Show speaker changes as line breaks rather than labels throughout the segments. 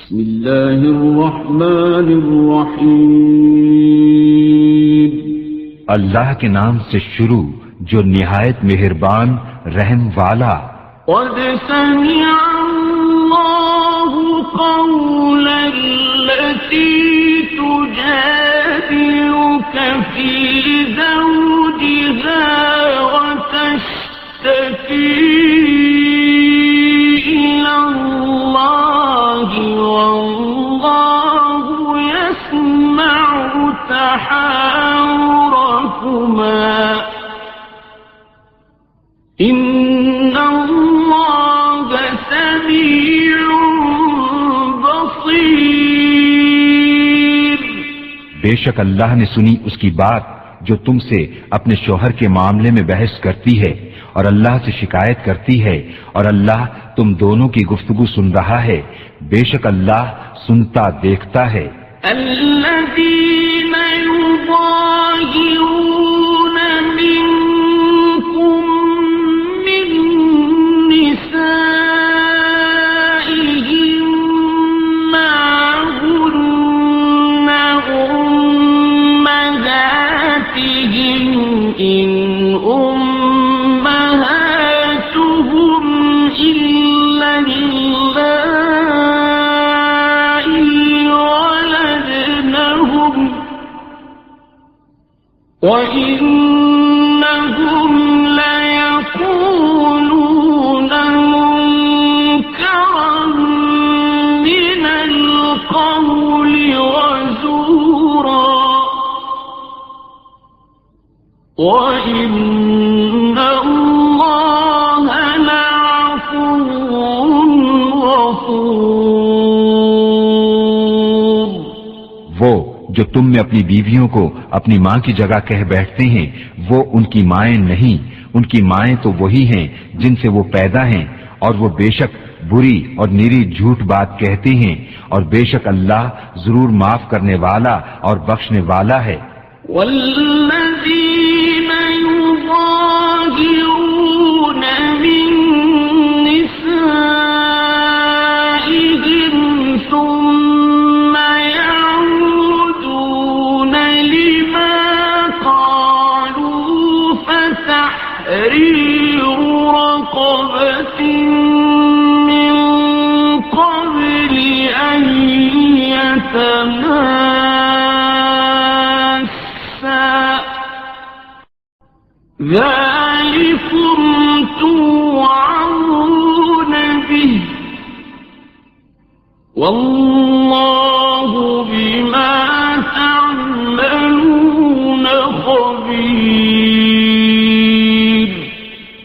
بسم اللہ الرحمن الرحیم
اللہ کے نام سے شروع جو نہایت مہربان رحم والا.
قد سمع اللہ قول التي تجادلك في زوجها وتشتكي إلى الله والله يسمع تحاوركما إن الله سميع بصير.
بے شک اللہ نے سنی اس کی بات جو تم سے اپنے شوہر کے معاملے میں بحث کرتی ہے اور اللہ سے شکایت کرتی ہے، اور اللہ تم دونوں کی گفتگو سن رہا ہے. بے شک اللہ سنتا دیکھتا ہے.
الذين يظاهرون منكم من نسائهم ما هن أمهاتهم إن أمهاتهم إلا اللائي ولدنهم وإنهم ليقولون منكرا من القول وزورا وَإِنَّ اللَّهَ لَعَفُوٌّ غَفُورٌ.
وہ جو تم میں اپنی بیویوں کو اپنی ماں کی جگہ کہہ بیٹھتے ہیں وہ ان کی مائیں نہیں، ان کی مائیں تو وہی ہیں جن سے وہ پیدا ہیں، اور وہ بے شک بری اور نیری جھوٹ بات کہتے ہیں، اور بے شک اللہ ضرور معاف کرنے والا اور بخشنے والا ہے.
والذين يظاهرون من نسائهم ثم يعودون لما قالوا فتحرير رقبة من قبل أن يتماسا ذلكم توعظون به والله بما تعملون خبير.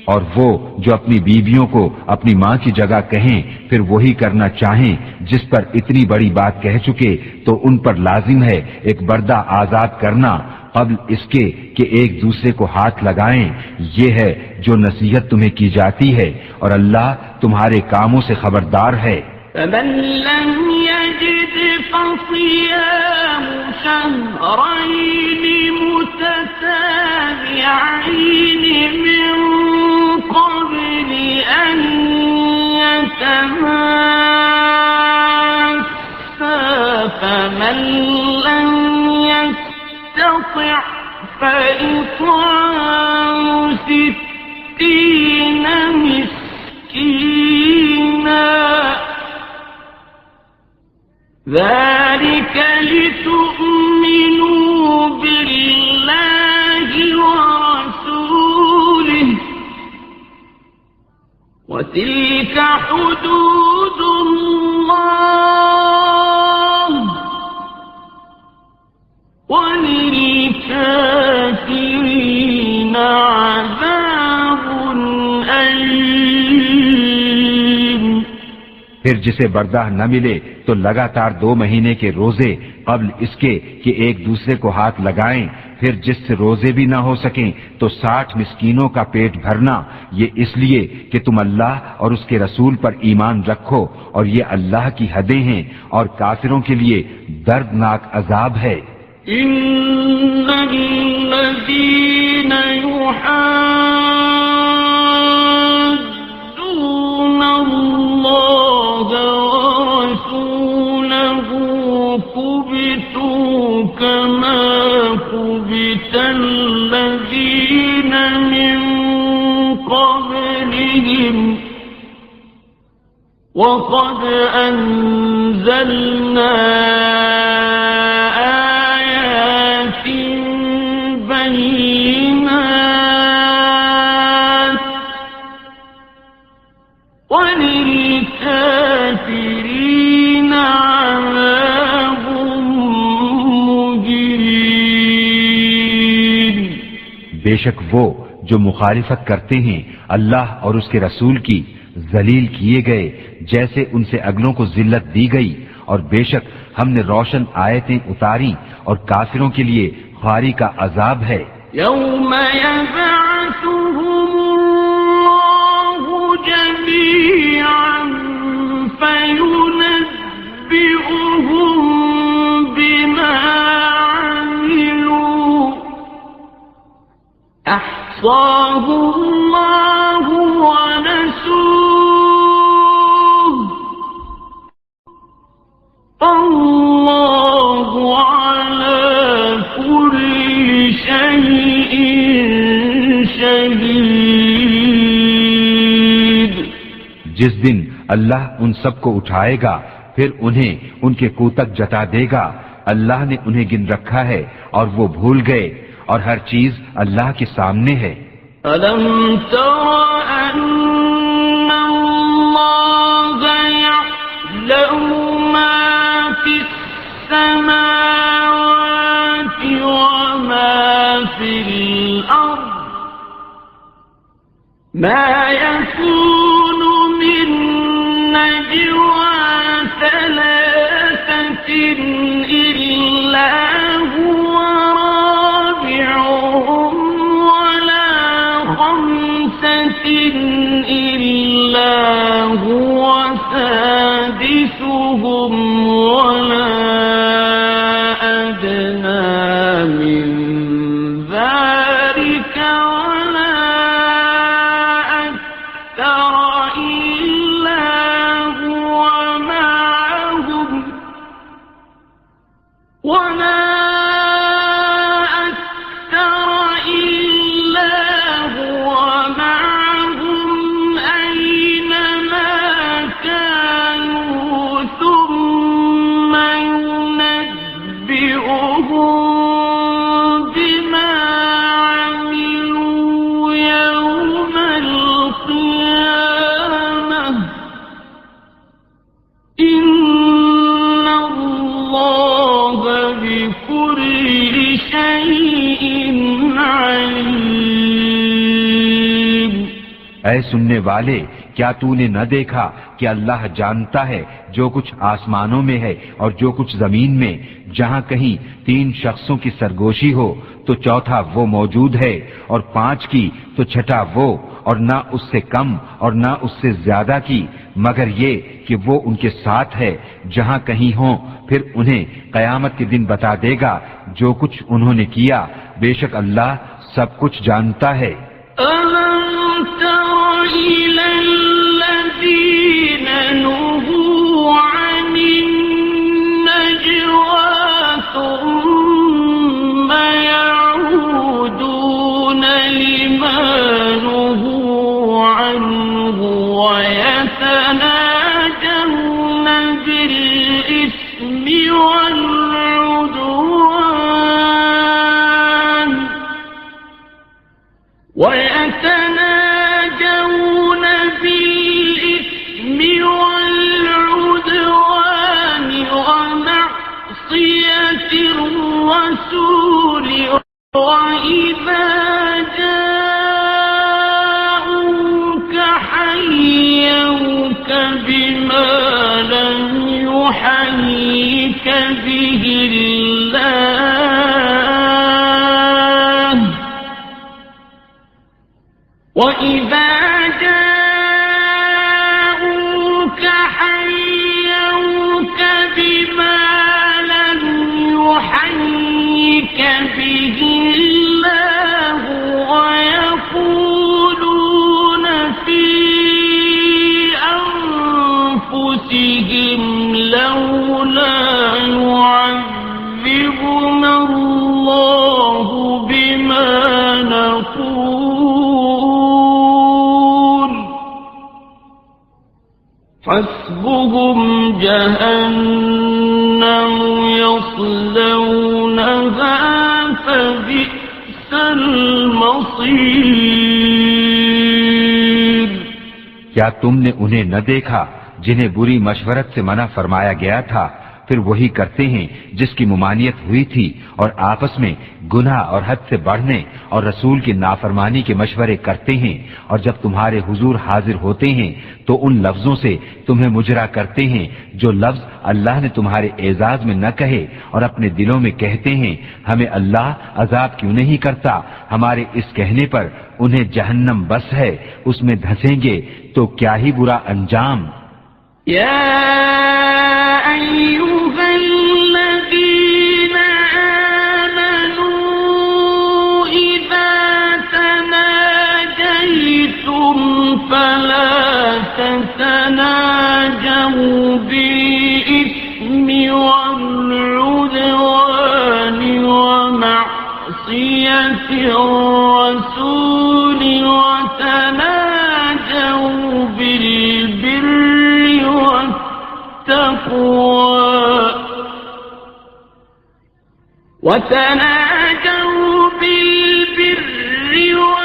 اور وہ جو اپنی بیویوں کو اپنی ماں کی جگہ کہیں پھر وہی کرنا چاہیں جس پر اتنی بڑی بات کہہ چکے تو ان پر لازم ہے ایک بردہ آزاد کرنا قبل اس کے کہ ایک دوسرے کو ہاتھ لگائیں. یہ ہے جو نصیحت تمہیں کی جاتی ہے اور اللہ تمہارے کاموں سے خبردار ہے.
فمن لم يجد فصيام شهرين متتابعين من قبل أن يتماسا فمن لم يستطع فإطعام 60 مسكينا ذلك لتؤمنوا بالله ورسوله وتلك حدود الله وللكافرين عذاب أليم.
پھر جسے بردہ نہ ملے تو لگاتار 2 مہینے کے روزے قبل اس کے کہ ایک دوسرے کو ہاتھ لگائیں. پھر جس سے روزے بھی نہ ہو سکیں تو 60 مسکینوں کا پیٹ بھرنا، یہ اس لیے کہ تم اللہ اور اس کے رسول پر ایمان رکھو، اور یہ اللہ کی حدیں ہیں اور کافروں کے لیے دردناک عذاب ہے.
إن الذين يحادون الله ورسوله وَقَدْ أَنزَلْنَا آيَاتٍ بَيِّنَاتٍ وَلِلْكَافِرِينَ عَذَابٌ مُهِينٌ۔
بے شک وہ جو مخالفت کرتے ہیں اللہ اور اس کے رسول کی، ذلیل کیے گئے جیسے ان سے اگلوں کو ذلت دی گئی، اور بے شک ہم نے روشن آیتیں اتاری اور کافروں کے لیے خواری کا عذاب ہے۔
یوم یبعثهم اللہ جميعا فینبئهم بما عملوا احصاه اللہ ونسوه اللہ على كل شيء شهيد۔
جس دن اللہ ان سب کو اٹھائے گا پھر انہیں ان کے کوتک جتا دے گا، اللہ نے انہیں گن رکھا ہے اور وہ بھول گئے، اور ہر چیز اللہ کے سامنے ہے۔
أَلَمْ تَرَ أَنَّ اللَّهَ يَعْلَمُ مَا فِي السَّمَاوَاتِ وَمَا فِي الْأَرْضِ مَا يَكُونُ مِن نَّجْوَىٰ ثَلَاثَةٍ إِلَّا هُوَ رَابِعُهُمْ وَلَا خَمْسَةٍ إِلَّا هُوَ سَادِسُهُمْ وَلَا أَدْنَىٰ مِن ذَٰلِكَ وَلَا أَكْثَرَ إِلَّا هُوَ مَعَهُمْ أَيْنَمَا كَانُوا ثُمَّ يُنَبِّئُهُم بِمَا عَمِلُوا يَوْمَ الْقِيَامَةِ إِنَّ اللَّهَ بِكُلِّ شَيْءٍ عَلِيمٌ۔
اے سننے والے، کیا تو نے نہ دیکھا کہ اللہ جانتا ہے جو کچھ آسمانوں میں ہے اور جو کچھ زمین میں؟ جہاں کہیں 3 شخصوں کی سرگوشی ہو تو چوتھا وہ موجود ہے، اور 5 کی تو چھٹا وہ، اور نہ اس سے کم اور نہ اس سے زیادہ کی، مگر یہ کہ وہ ان کے ساتھ ہے جہاں کہیں ہوں۔ پھر انہیں قیامت کے دن بتا دے گا جو کچھ انہوں نے کیا، بے شک اللہ سب کچھ جانتا ہے۔
أَلَمْ تَرَ إِلَى الَّذِينَ نُهُوا عَنِ النَّجْوَىٰ ثُمَّ يَعُودُونَ لِمَا نُهُوا عَنْهُ وَيَتَنَاجَوْنَ بِالْإِثْمِ وَالْعُدْوَانِ وَمَعْصِيَتِ الرَّسُولِ وَإِذَا جَاءُوكَ حَيَّوْكَ بِمَا لَمْ يُحَيِّكَ بِهِ اللَّهُ وَإِذَا جَاءُوكَ حَيَّوْكَ بِمَا لَمْ يُحَيِّكَ بِهِ اللَّهُ وَيَقُولُونَ فِي أَنفُسِهِمْ لَوْلَا يُعَذِّبُنَا اللَّهُ بِمَا نَقُولُ حسبنا حسبهم جهنم يصلونها فبئس المصير۔
کیا تم نے انہیں نہ دیکھا جنہیں بری مشورت سے منع فرمایا گیا تھا، پھر وہی کرتے ہیں جس کی ممانعت ہوئی تھی، اور آپس میں گناہ اور حد سے بڑھنے اور رسول کی نافرمانی کے مشورے کرتے ہیں، اور جب تمہارے حضور حاضر ہوتے ہیں تو ان لفظوں سے تمہیں مجرا کرتے ہیں جو لفظ اللہ نے تمہارے اعزاز میں نہ کہے، اور اپنے دلوں میں کہتے ہیں ہمیں اللہ عذاب کیوں نہیں کرتا۔ ہمارے اس کہنے پر انہیں جہنم بس ہے، اس میں دھسیں گے تو کیا ہی برا انجام۔
يا أيها الذين آمنوا إذا تناجيتم فلا تتناجوا بالإثم والعدوان ومعصية الرسول وتناجوا بالبر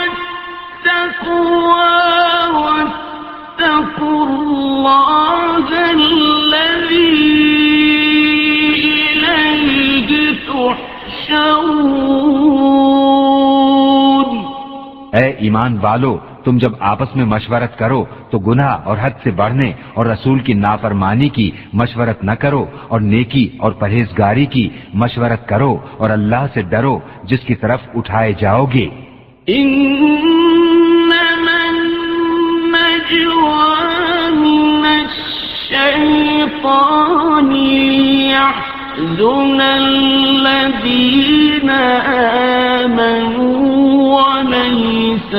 والتقوى واتقوا الله الذي إليه تحشرون۔
اے ایمان والو، تم جب آپس میں مشورت کرو تو گناہ اور حد سے بڑھنے اور رسول کی نافرمانی کی مشورت نہ کرو، اور نیکی اور پرہیزگاری کی مشورت کرو، اور اللہ سے ڈرو جس کی طرف اٹھائے جاؤ گے۔
انما النجوى من الشيطان ليحزن الذين آمنوا وليس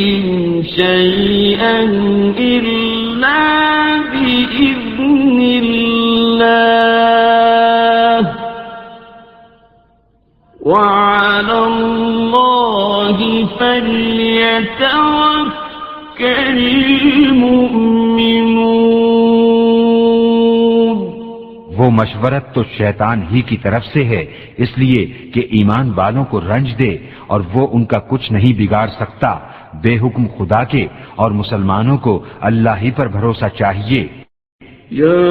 بضارهم شيئا إلا بإذن الله وعلى الله فليتوكل المؤمنون۔
وہ مشورت تو شیطان ہی کی طرف سے ہے، اس لیے کہ ایمان والوں کو رنج دے، اور وہ ان کا کچھ نہیں بگاڑ سکتا بے حکم خدا کے، اور مسلمانوں کو اللہ ہی پر بھروسہ چاہیے۔
یا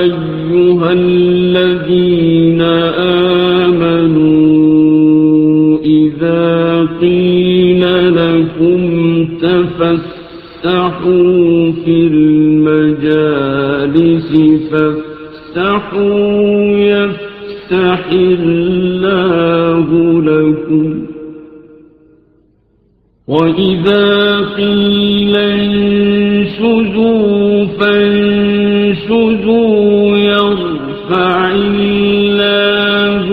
ایھا الذین آمنوا اذا قیل لکم تفسحوا فی المجالس فافسحوا يفسح الله لكم وَإِذَا قِيلَ انشُزُوا فَانشُزُوا يَرْفَعِ اللَّهُ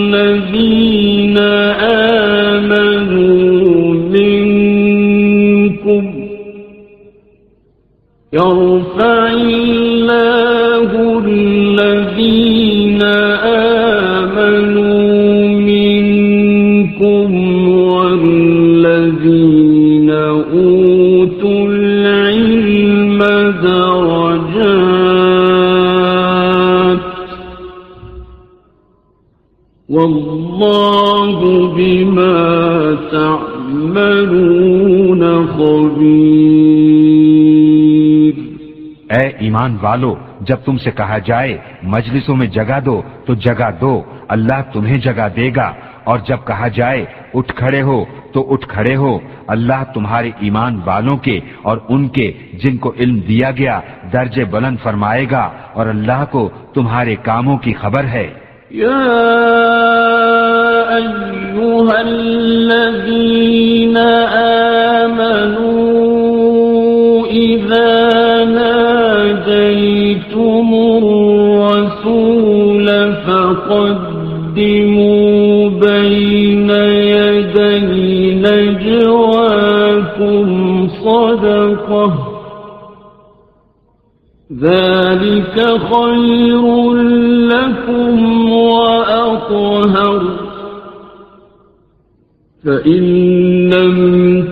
الَّذِينَ آمَنُوا مِنكُمْ والذين أوتوا العلم درجات والله بما تعملون خبير۔
اے ایمان والو، جب تم سے کہا جائے مجلسوں میں جگہ دو تو جگہ دو، اللہ تمہیں جگہ دے گا، اور جب کہا جائے اٹھ کھڑے ہو تو اٹھ کھڑے ہو، اللہ تمہارے ایمان والوں کے اور ان کے جن کو علم دیا گیا درجے بلند فرمائے گا، اور اللہ کو تمہارے کاموں کی خبر ہے۔
یا ایھا الذین آمنوا اذا ناجیتم الرسول فقدموا بین یدی نجواکم صدقہ ذلك خير لكم وأطهر فإن لم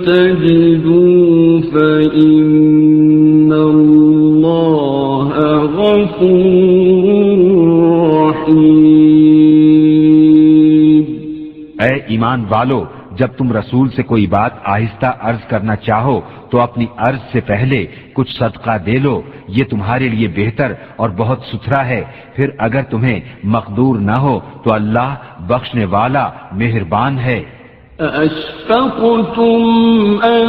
تجدوا فإن الله غفور رحيم۔
اے ایمان والو، جب تم رسول سے کوئی بات آہستہ عرض کرنا چاہو تو اپنی عرض سے پہلے کچھ صدقہ دے لو، یہ تمہارے لیے بہتر اور بہت ستھرا ہے۔ پھر اگر تمہیں مقدور نہ ہو تو اللہ بخشنے والا مہربان ہے۔
أَأَشْفَقْتُمْ أَن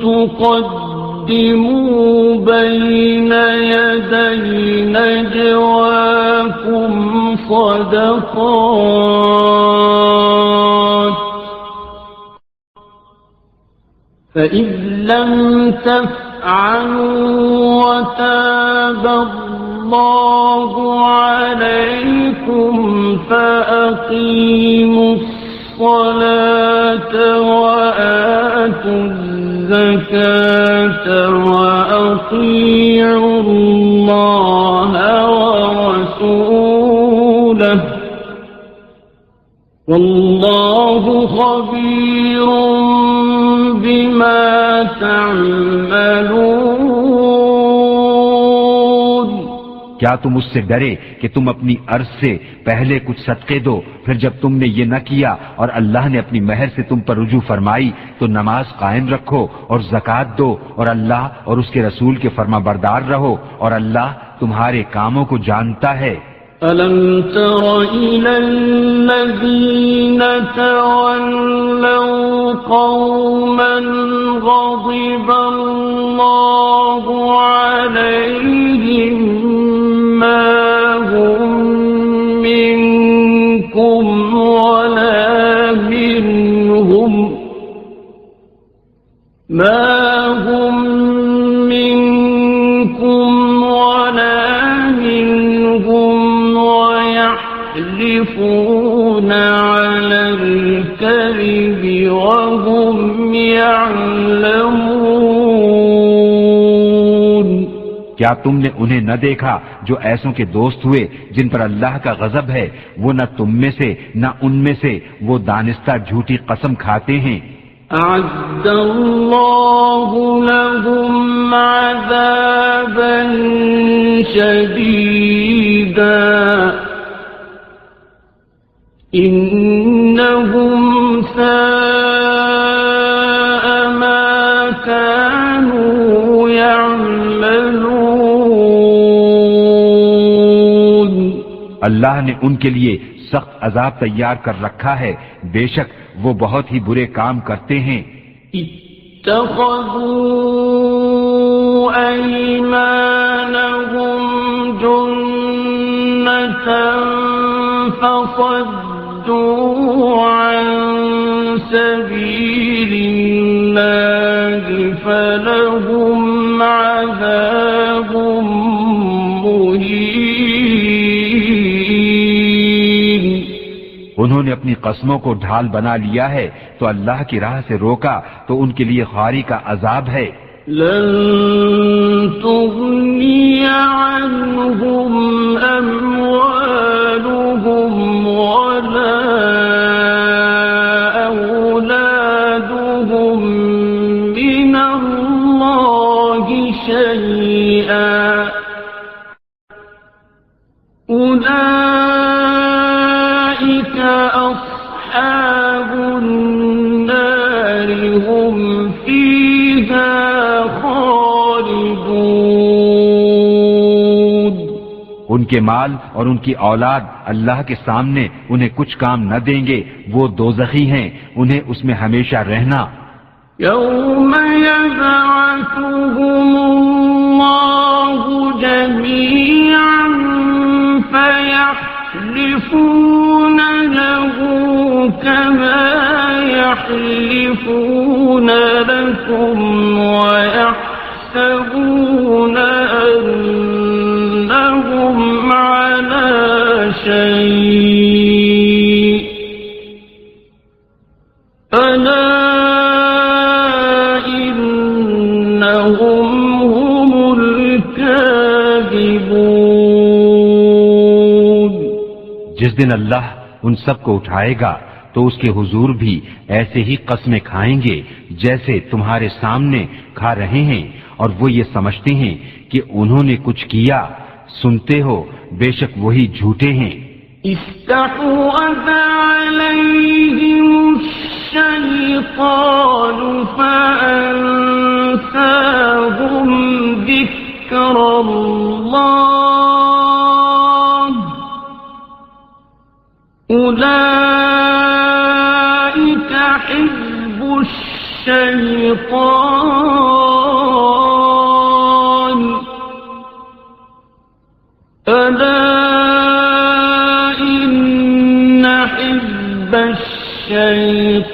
تُقَدِّمُوا بَيْنَ يَدَيْ نَجْوَاكُمْ صَدَقَاتٍ فَإِذْ لَمْ تَفْعَلُوا وَتَابَ اللَّهُ عَلَيْكُمْ فَأَقِيمُوا الصَّلَاةَ وَآتُوا الزَّكَاةَ وَأَطِيعُوا اللَّهَ وَرَسُولَهُ وَاللَّهُ خَبِيرٌ بِمَا تَعْمَلُونَ۔
کیا تم اس سے ڈرے کہ تم اپنی عرض سے پہلے کچھ صدقے دو، پھر جب تم نے یہ نہ کیا اور اللہ نے اپنی مہر سے تم پر رجوع فرمائی تو نماز قائم رکھو اور زکوٰۃ دو اور اللہ اور اس کے رسول کے فرما بردار رہو، اور اللہ تمہارے کاموں کو جانتا ہے۔
أَلَمْ تَرَ إِلَى الَّذِينَ تَوَلَّوْا قَوْمًا غَضِبَ اللَّهُ عَلَيْهِمْ مَا هُمْ مِنكُمْ وَلَا مِنْهُمْ يحلفون على الكذب وهم يعلمون۔
کیا تم نے انہیں نہ دیکھا جو ایسوں کے دوست ہوئے جن پر اللہ کا غضب ہے، وہ نہ تم میں سے نہ ان میں سے، وہ دانستہ جھوٹی قسم کھاتے ہیں۔
أعد الله لهم عذابا شديدا إنهم ساء ما كانوا يعملون۔
اللہ نے ان کے لیے سخت عذاب تیار کر رکھا ہے، بے شک وہ بہت ہی برے کام کرتے ہیں۔
اتخذوا أيمانهم جنة فصدوا عن سبيل الله فلهم عذاب مهين۔
انہوں نے اپنی قسموں کو ڈھال بنا لیا ہے تو اللہ کی راہ سے روکا تو ان کے لیے خواری کا عذاب ہے۔
لن تغني عنهم أموالهم ولا أولادهم من الله شيئا أولئك أصحاب النار هم فيها خالدون۔
ان کے مال اور ان کی اولاد اللہ کے سامنے انہیں کچھ کام نہ دیں گے، وہ دوزخی ہیں، انہیں اس میں ہمیشہ رہنا۔
يوم يبعثهم الله جميعا فيحلفون له كما يحلفون لكم ويحسبون أنهم على شيء ألا إنهم هم الكاذبون۔
جس دن اللہ ان سب کو اٹھائے گا تو اس کے حضور بھی ایسے ہی قسمیں کھائیں گے جیسے تمہارے سامنے کھا رہے ہیں، اور وہ یہ سمجھتے ہیں کہ انہوں نے کچھ کیا۔ سنتے ہو بے شک وہی جھوٹے ہیں۔
استحوذ عليهم الشيطان فأنساهم ذكر الله أولئك حزب الشيطان ألا إن حزب الشيطان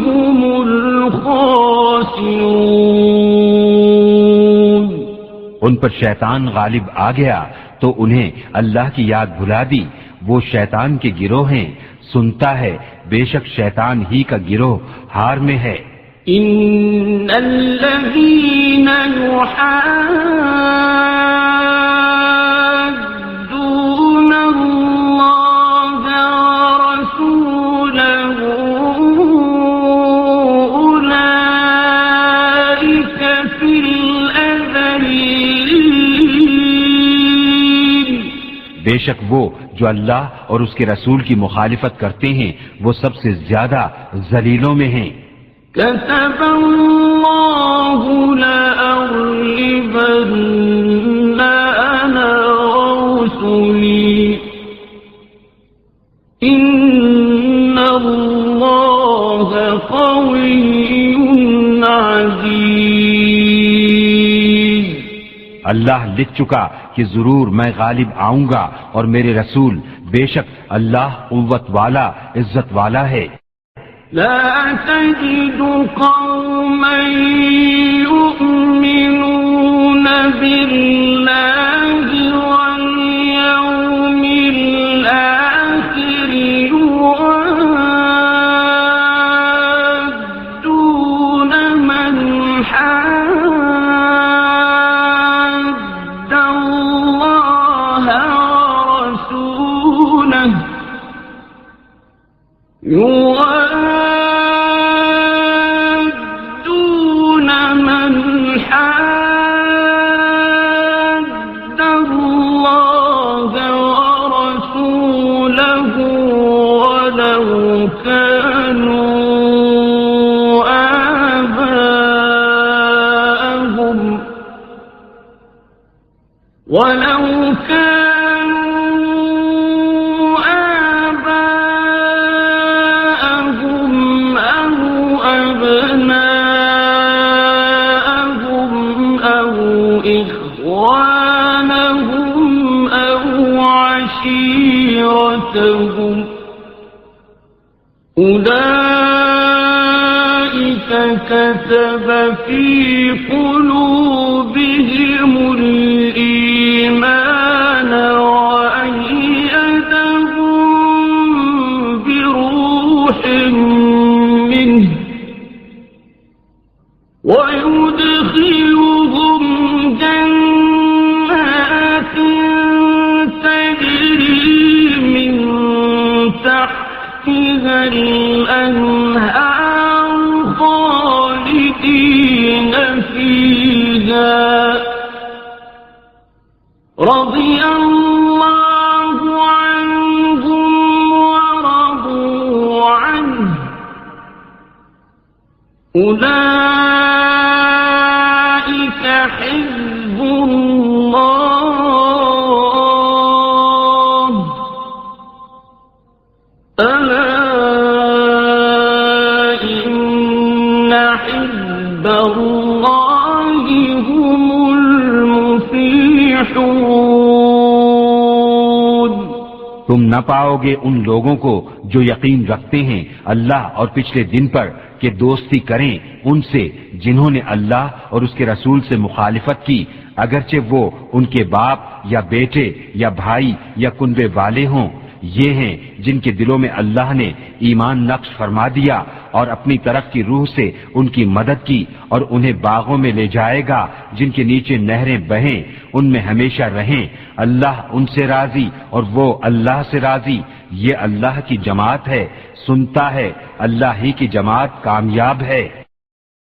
هم الخاسرون۔
ان پر شیطان غالب آ گیا تو انہیں اللہ کی یاد بھلا دی، وہ شیطان کے گروہ ہیں۔ سنتا ہے بے شک شیطان ہی کا گروہ ہار میں ہے۔
إن الذين يحادون الله ورسوله أولئك في الأذلين۔
بے شک وہ جو اللہ اور اس کے رسول کی مخالفت کرتے ہیں وہ سب سے زیادہ ذلیلوں میں ہیں۔
كتب الله لأغلبن أنا ورسلي إن الله قوي عزيز۔
اللہ لکھ چکا کہ ضرور میں غالب آؤں گا، اور میرے رسول بے شک اللہ قوت والا عزت والا ہے۔
لا تجد قوما يؤمنون بالله واليوم الآخر يوادون من حاد الله ورسوله يوادون من حاد الله ورسوله ولو كانوا آباءهم أو أبناءهم أو إخوانهم أو عشيرتهم أولئك كتب في قلوبهم الإيمان وأيدهم بروح منه ويدخلهم جنات تجري من تحتها الأنهار خالدين فيها رضي الله عنهم ورضوا عنه أولئك حزب الله ألا إن حزب الله هم المفلحون۔
تم نہ پاؤ گے ان لوگوں کو جو یقین رکھتے ہیں اللہ اور پچھلے دن پر کہ دوستی کریں ان سے جنہوں نے اللہ اور اس کے رسول سے مخالفت کی، اگرچہ وہ ان کے باپ یا بیٹے یا بھائی یا کنبے والے ہوں۔ یہ ہیں جن کے دلوں میں اللہ نے ایمان نقش فرما دیا اور اپنی طرف کی روح سے ان کی مدد کی، اور انہیں باغوں میں لے جائے گا جن کے نیچے نہریں بہیں، ان میں ہمیشہ رہیں۔ اللہ ان سے راضی اور وہ اللہ سے راضی۔ یہ اللہ کی جماعت ہے، سنتا ہے، اللہ ہی کی جماعت کامیاب ہے۔